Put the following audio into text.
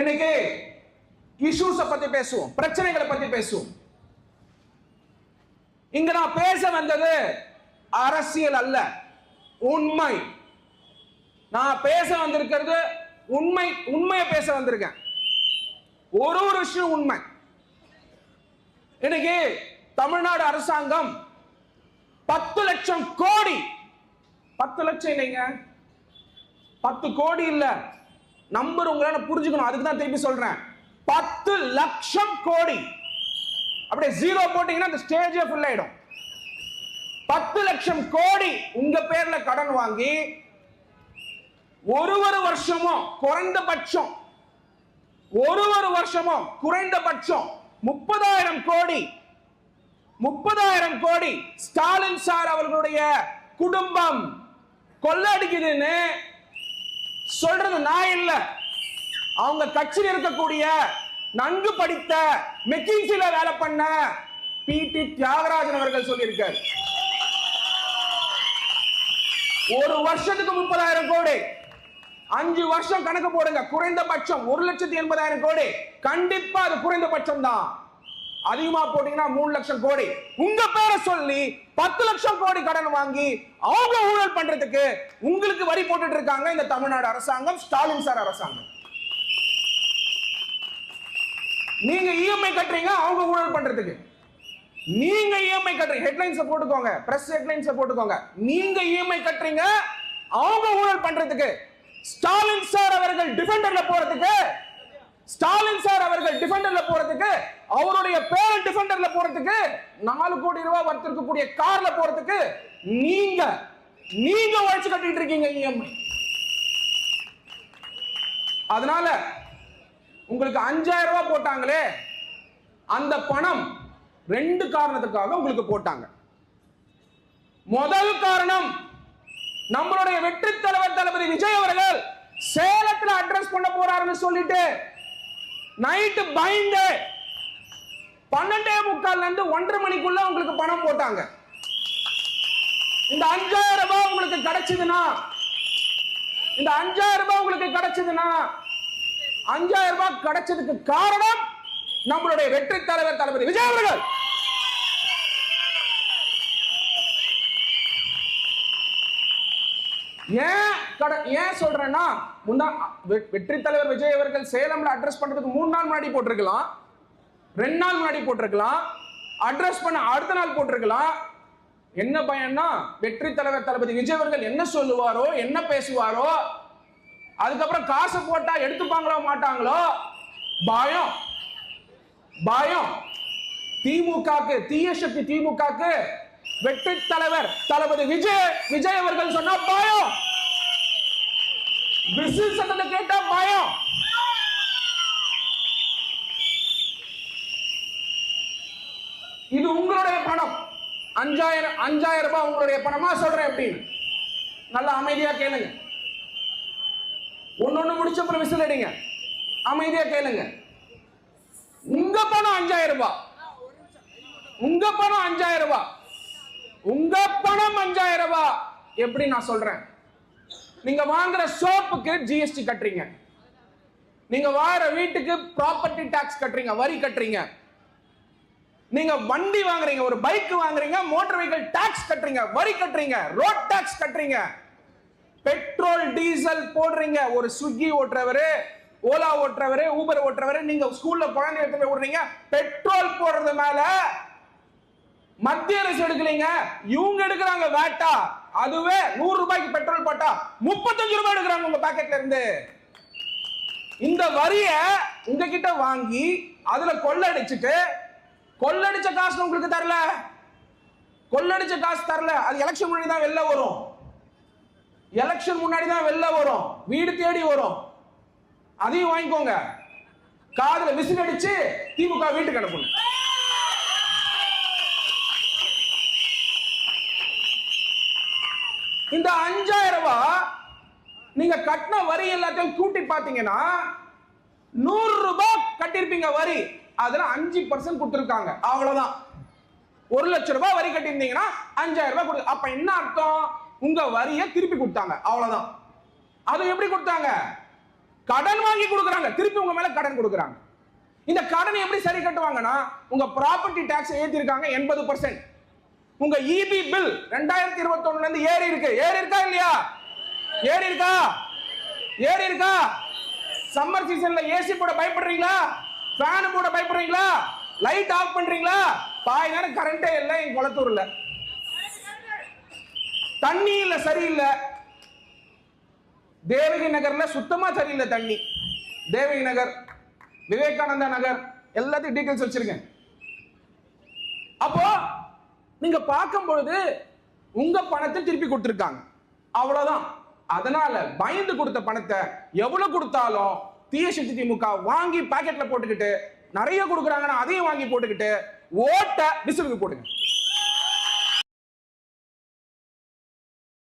இன்னைக்கு இஷ்யூஸ பத்தி பேசுவோம், பிரச்சனைகளை பத்தி பேசுவோம். இங்க நான் பேச வந்தது அரசியல் அல்ல, உண்மை. நான் பேச வந்திருக்கிறது உண்மையை பேச வந்திருக்கேன். ஒரு விஷயம் உண்மை. இன்னைக்கு தமிழ்நாடு அரசாங்கம் 10 லட்சம் கோடி, 10 லட்சம் இல்லைங்க, 10 கோடி இல்ல, நம்பர் உங்களால புரிஞ்சுக்கணும், அதுக்கு தான் திருப்பி சொல்றேன். 10 லட்சம் கோடி. அப்படியே ஜீரோ போட்டீங்கன்னா அந்த ஸ்டேஜே ஃபுல் ஆயிடும். 10 லட்சம் கோடி உங்க பேர்ல கடன் வாங்கி ஒரு வருஷமும் குறைந்தபட்சம் 30,000 கோடி, 30,000 கோடி ஸ்டாலின் சார் அவர்களுடைய குடும்பம் கொள்ளடிக்குதுன்னு சொல்றது நான் இல்ல, அவங்க கட்சியில் இருக்கக்கூடிய நன்கு படித்த மெக்கின்சில வேலை பண்ண பிடி தியாகராஜன் அவர்கள் சொல்லியிருக்கார். ஒரு வருஷத்துக்கு 30,000 கோடி, 5 வருஷம் கணக்கு போடுங்க, குறைந்தபட்சம் 1,80,000 கோடி. கண்டிப்பா அது குறைந்தபட்சம் தான். அதிகமா போட்டீங்கன்னா 3 லட்சம் கோடி. உங்க பேரை சொல்லி 10 லட்சம் கோடி கடன் வாங்கி அவங்க ஊழல் பண்றதுக்கு உங்களுக்கு வரி போட்டுட்டு இருக்காங்க இந்த தமிழ்நாடு அரசாங்கம், ஸ்டாலின் சார் அரசாங்கம். நீங்க இஎம்ஐ கட்டுறீங்க அவங்க ஊழல் பண்றதுக்கு. நீங்க இஎம்ஐ கட்டுறீங்க, ஹெட்லைன்ஸ் போட்டுக்கோங்க, பிரஸ் ஹெட்லைன்ஸ் போட்டுக்கோங்க. நீங்க இஎம்ஐ கட்டுறீங்க அவங்க ஊழல் பண்றதுக்கு. ஸ்டாலின் சார் அவர்கள் டிஃபெண்டர்ல போறதுக்கு, ஸ்டாலின் சார் அவர்கள் டிஃபெண்டர்ல போறதுக்கு, அவருடைய பேரன் டிஃபெண்டர்ல போறதுக்கு, 4 கோடி ரூபாய் வர்த்து இருக்கக்கூடிய கார்ல போறதுக்கு நீங்க உழைச்சு கட்டிட்டு இருக்கீங்க இஎம்ஐ. அதனால உங்களுக்கு 5,000 ரூபாய் போட்டாங்களே, அந்த பணம் 2 காரணத்துக்காக உங்களுக்கு போட்டாங்க. முதல் காரணம், நம்மளுடைய வெற்றி தலைவர் தளபதி விஜய் அவர்கள் சேலத்துல அட்ரஸ் பண்ண போறாருன்னு சொல்லிட்டு நைட்டு பயந்து 12:45 இருந்து 1:30 மணிக்குள்ள உங்களுக்கு பணம் போட்டாங்க. இந்த 5,000 ரூபாய் உங்களுக்கு கிடைச்சதுன்னா, இந்த 5,000 ரூபாய் உங்களுக்கு கிடைச்சதுன்னா, 5,000 ரூபாய் கிடைச்சதுக்கு காரணம் நம்மளுடைய வெற்றி தலைவர் தளபதி விஜய் அவர்கள். ஏன் சொல்றேன்னா, வெற்றி தலைவர் விஜய் அவர்கள் சேலம்ல அட்ரஸ் பண்றதுக்கு 3 நாள் முன்னாடி போட்டிருக்கலாம், 2 நாள் முன்னாடி போட்டிருக்கலாம், அட்ரஸ் பண்ண அடுத்த நாள் போட்டிருக்கலாம். என்ன பயம்னா, வெற்றி தலைவர் தளபதி விஜய் அவர்கள் என்ன சொல்லுவாரோ, என்ன பேசுவாரோ, அதுக்கப்புறம் காசு போட்டா எடுத்துப்பாங்களோ மாட்டாங்களோ பயம். திமுகக்கு, தீய சக்தி திமுகக்கு வெற்றி தலைவர் தளபதி விஜய் அவர்கள் சொன்னா பயம், விசில் சத்தத்தை கேட்டா பயம். இது உங்களுடைய பணம், 5,000 ரூபாய் உங்களுடைய பணமா சொல்றேன் அப்படின்னு நல்லா அமைதியா கேளுங்க. ஒன்னொன்னு முடிச்ச அப்புறம் விசில் அடிங்க, அமைதியா கேளுங்க. உங்க பணம் 5,000 ரூபாய், உங்க பணம் 5,000 ரூபாய், உங்க பணம் 5,000 ரூபாய். எப்படி நான் சொல்றேன், நீங்க வாங்குற சோப்புக்கு ஜிஎஸ்டி கட்டுறீங்க, நீங்க வாங்குற வீட்டுக்கு ப்ராப்பர்ட்டி டாக்ஸ் கட்டுறீங்க, வரி கட்டுறீங்க, நீங்க வண்டி வாங்குறீங்க, ஒரு பைக் வாங்குறீங்க, மோட்டார் வெஹிக்கிள் டாக்ஸ் கட்டுறீங்க, வரி கட்டுறீங்க, ரோட் டாக்ஸ் கட்டுறீங்க, பெட்ரோல் டீசல் போடுறீங்க. ஒரு ஸ்விக்கி ஓட்டுறவரு, ஓலா ஓட்டுறவரு, ஊபர் ஓட்டுறவரு, நீங்க ஸ்கூல்ல குழந்தை எடுத்து போய் விடுறீங்க, பெட்ரோல் போடுறது மேல மத்திய அரசு எடுக்கலீங்க, இவங்க எடுக்கிறாங்க வேட்டா. அதுவே 100 ரூபாய்க்கு பெட்ரோல் போட்டா 35 ரூபாய் எடுக்கிறாங்க உங்க பாக்கெட்ல இருந்து. இந்த வரிய உங்ககிட்ட வாங்கி அதுல கொள்ளடிச்சிட்டு, கொள்ளடிச்ச காசு உங்களுக்கு தரல, கொள்ளடிச்ச காசு தரல, அது எலெக்ஷன் முன்னாடி தான் வெளில வரும், எலெக்ஷன் முன்னாடி தான் வெளில வரும், வீடு தேடி வரும். அதையும் வாங்கிக்கோங்க, காதுல விசில் அடிச்சு திமுக வீட்டுக்கு அனுப்பணும். இந்த 5,000 ரூபாய் நீங்க கட்டின வரி எல்லாத்தையும் கூட்டி பாத்தீங்கன்னா 100 ரூபாய் கட்டிருப்பீங்க வரி, அதுல 5% கொடுத்திருக்காங்க, அவ்வளவுதான். 1 லட்சம் ரூபாய் வரி கட்டியிருந்தீங்கன்னா 5,000 ரூபாய் கொடு. அப்ப என்ன அர்த்தம், உங்க வரியை திருப்பி கொடுத்தாங்க, அவ்வளவுதான். அது எப்படி கொடுத்தாங்க, கடன் வாங்கி கொடுக்குறாங்க, திருப்பி உங்க மேல கடன் கொடுக்குறாங்க. இந்த கடனை எப்படி சரி கட்டுவாங்கன்னா, உங்க ப்ராப்பர்ட்டி டாக்ஸ் ஏத்திருக்காங்க 80%. உங்க இபி பில் 2021 இருந்து ஏறி இருக்கு. ஏறி இருக்கா இல்லையா? ஏறி இருக்கா? ஏறி இருக்கா? சம்மர் சீசன்ல ஏசி போட பயப்படுறீங்களா? ஃபேன் போட பயப்படுறீங்களா? லைட் ஆஃப் பண்றீங்களா? பாய் நேரம் கரண்டே இல்ல என் குளத்தூர்ல. தண்ணி இல்ல, சரியில்லை. தேவகி நகர்ல சுத்தமா சரியில்லை தண்ணி. தேவகி நகர், விவேகானந்தா நகர் எல்லாத்தையும் டீடைல்ஸ் வச்சிருக்கேன். அப்போ நீங்க பார்க்கும் பொழுது உங்க பணத்தை திருப்பி கொடுத்திருக்காங்க, அவ்வளவுதான். அதனால பயந்து கொடுத்த பணத்தை எவ்வளவு கொடுத்தாலும் தீய சக்தி திமுக வாங்கி பாக்கெட்ல போட்டுக்கிட்டு, நிறைய கொடுக்குறாங்கன்னா அதையும் வாங்கி போட்டுக்கிட்டு ஓட்ட விசிலுக்கு போடுங்க.